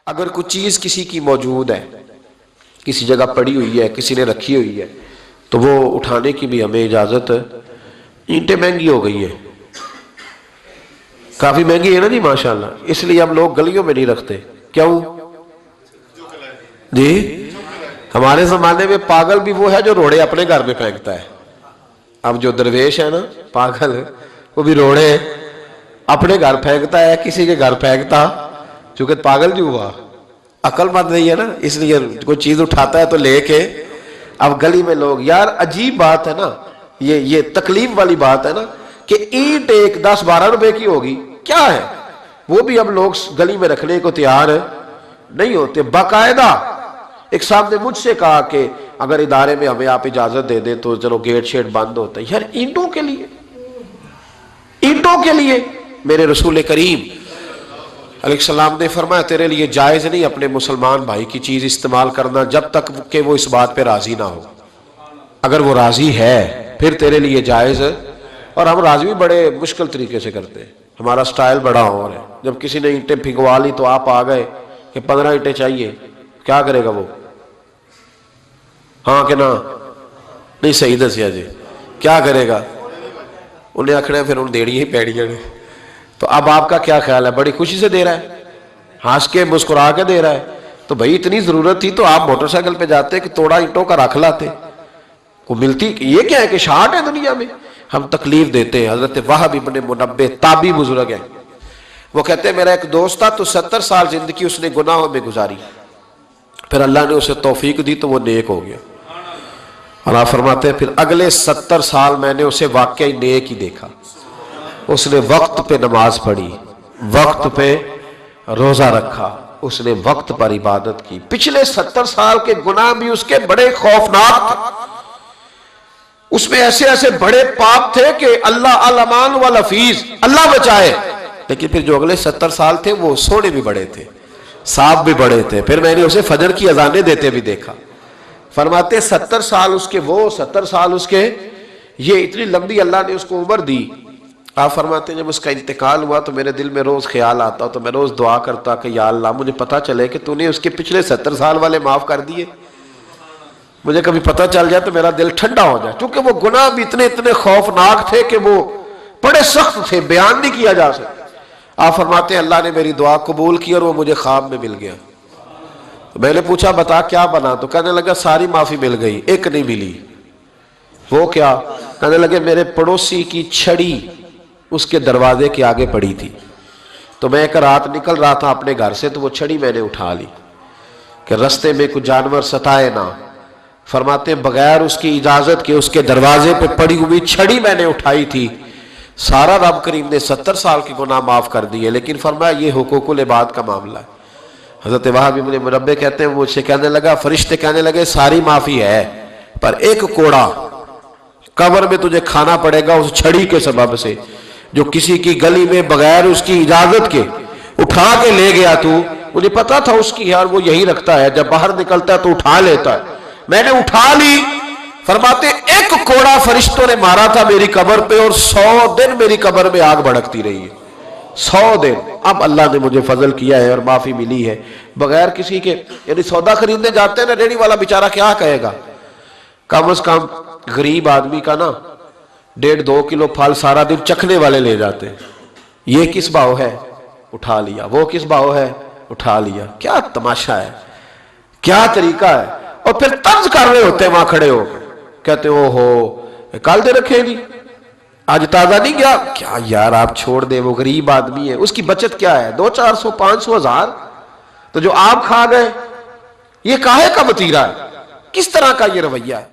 اگر کوئی چیز کسی کی موجود ہے، کسی جگہ پڑی ہوئی ہے، کسی نے رکھی ہوئی ہے، تو وہ اٹھانے کی بھی ہمیں اجازت ہے۔ اینٹیں مہنگی ہو گئی ہیں، کافی مہنگی ہے نا جی ماشاءاللہ، اس لیے ہم لوگ گلیوں میں نہیں رکھتے۔ کیوں جی؟ ہمارے زمانے میں پاگل بھی وہ ہے جو روڑے اپنے گھر میں پھینکتا ہے۔ اب جو درویش ہے نا پاگل، وہ بھی روڑے اپنے گھر پھینکتا ہے، کسی کے گھر پھینکتا، چونکہ پاگل جو ہوا، عقل مند نہیں ہے نا، اس لیے کوئی چیز اٹھاتا ہے تو لے کے۔ اب گلی میں لوگ، یار عجیب بات ہے نا، یہ تکلیف والی بات ہے نا کہ اینٹ ایک 10-12 روپے کی ہوگی، کیا ہے وہ بھی اب لوگ گلی میں رکھنے کو تیار نہیں ہوتے۔ باقاعدہ ایک صاحب نے مجھ سے کہا کہ اگر ادارے میں ہمیں آپ اجازت دے دیں تو چلو گیٹ شیٹ بند ہوتا ہے۔ یار اینٹوں کے لیے، اینٹوں کے لیے میرے رسول کریم علیہ السلام نے فرمایا تیرے لیے جائز نہیں اپنے مسلمان بھائی کی چیز استعمال کرنا جب تک کہ وہ اس بات پہ راضی نہ ہو۔ اگر وہ راضی ہے پھر تیرے لیے جائز ہے۔ اور ہم راضی بھی بڑے مشکل طریقے سے کرتے ہیں، ہمارا سٹائل بڑا اور ہے۔ جب کسی نے اینٹیں پھنکوا لی تو آپ آ گئے کہ 15 اینٹیں چاہیے، کیا کرے گا وہ؟ ہاں کہ نہ؟ نہیں صحیح دسیا جی، کیا کرے گا؟ انہیں آکھنا ہے پھر ان دیڑی ہی پیڑیاں نے۔ تو اب آپ کا کیا خیال ہے؟ بڑی خوشی سے دے رہا ہے، ہنس کے مسکرا کے دے رہا ہے، تو بھائی اتنی ضرورت تھی تو آپ موٹر سائیکل پہ جاتے کہ توڑا اینٹوں کا رکھ لاتے، وہ ملتی۔ یہ کیا ہے کہ شارٹ ہے دنیا میں؟ ہم تکلیف دیتے ہیں۔ حضرت وہب ابن منبہ تابعی بزرگ ہیں، وہ کہتے ہیں میرا ایک دوست تھا تو 70 سال زندگی اس نے گناہوں میں گزاری، پھر اللہ نے اسے توفیق دی تو وہ نیک ہو گیا۔ اور آپ فرماتے ہیں پھر اگلے 70 سال میں نے اسے واقعی نیک ہی دیکھا۔ اس نے وقت پہ نماز پڑھی، وقت پہ روزہ رکھا، اس نے وقت پر عبادت کی۔ پچھلے 70 سال کے گناہ بھی اس کے بڑے خوفناک تھے، اس میں ایسے ایسے بڑے پاپ تھے کہ اللہ الامان والحفیظ، اللہ بچائے۔ لیکن پھر جو اگلے 70 سال تھے وہ سونے بھی بڑے تھے، صاحب بھی بڑے تھے۔ پھر میں نے اسے فجر کی اذانیں دیتے بھی دیکھا۔ فرماتے 70 سال اس کے وہ، 70 سال اس کے یہ، اتنی لمبی اللہ نے اس کو عمر دی۔ آپ فرماتے ہیں جب اس کا انتقال ہوا تو میرے دل میں روز خیال آتا تو میں روز دعا کرتا کہ یا اللہ مجھے پتہ چلے کہ تو نے اس کے پچھلے 70 سال والے معاف کر دیے، مجھے کبھی پتہ چل جائے تو میرا دل ٹھنڈا ہو جائے، کیونکہ وہ گناہ بھی اتنے خوفناک تھے کہ وہ بڑے سخت تھے، بیان نہیں کیا جا سکتا۔ آپ فرماتے ہیں اللہ نے میری دعا قبول کی اور وہ مجھے خواب میں مل گیا۔ میں نے پوچھا بتا کیا بنا؟ تو کہنے لگا ساری معافی مل گئی، ایک نہیں ملی۔ وہ کیا؟ کہنے لگے میرے پڑوسی کی چھڑی اس کے دروازے کے آگے پڑی تھی، تو میں ایک رات نکل رہا تھا اپنے گھر سے تو وہ چھڑی میں نے اٹھا لی کہ رستے میں کوئی جانور ستائے نہ۔ فرماتے ہیں بغیر اس کی اجازت کے اس کے دروازے پہ پڑی ہوئی چھڑی میں نے اٹھائی تھی۔ سارا رب کریم نے 70 سال کے گناہ معاف کر دیے، لیکن فرمایا یہ حقوق العباد کا معاملہ ہے۔ حضرت وہب ابن منبہ کہتے ہیں مجھ سے کہنے لگا، فرشتے کہنے لگے ساری معافی ہے پر ایک کوڑا قبر میں تجھے کھانا پڑے گا اس چھڑی کے سبب سے جو کسی کی گلی میں بغیر اس کی اجازت کے اٹھا کے لے گیا۔ تو مجھے پتا تھا اس کی، یار وہ یہی رکھتا ہے، جب باہر نکلتا ہے تو اٹھا لیتا ہے، میں نے اٹھا لی۔ فرماتے ایک کوڑا فرشتوں نے مارا تھا میری قبر پہ اور 100 دن میری قبر میں آگ بھڑکتی رہی ہے، 100 دن۔ اب اللہ نے مجھے فضل کیا ہے اور معافی ملی ہے بغیر کسی کے۔ یعنی سودا خریدنے جاتے ہیں نا، ریڑھی والا بیچارہ کیا کہے گا؟ کم از کم غریب آدمی کا نا 1.5-2 کلو پھل سارا دن چکھنے والے لے جاتے ہیں۔ یہ کس بھاؤ ہے؟ اٹھا لیا۔ وہ کس بھاؤ ہے؟ اٹھا لیا۔ کیا تماشا ہے، کیا طریقہ ہے۔ اور پھر طرز کر رہے ہوتے ہیں وہاں کھڑے ہو کے، کہتے ہیں او ہو کل دے رکھے نہیں، آج تازہ نہیں گیا۔ کیا یار آپ چھوڑ دیں، وہ غریب آدمی ہے، اس کی بچت کیا ہے؟ 200-400 500 1000، تو جو آپ کھا گئے یہ کاہے کا وتیرہ ہے؟ کس طرح کا یہ رویہ ہے؟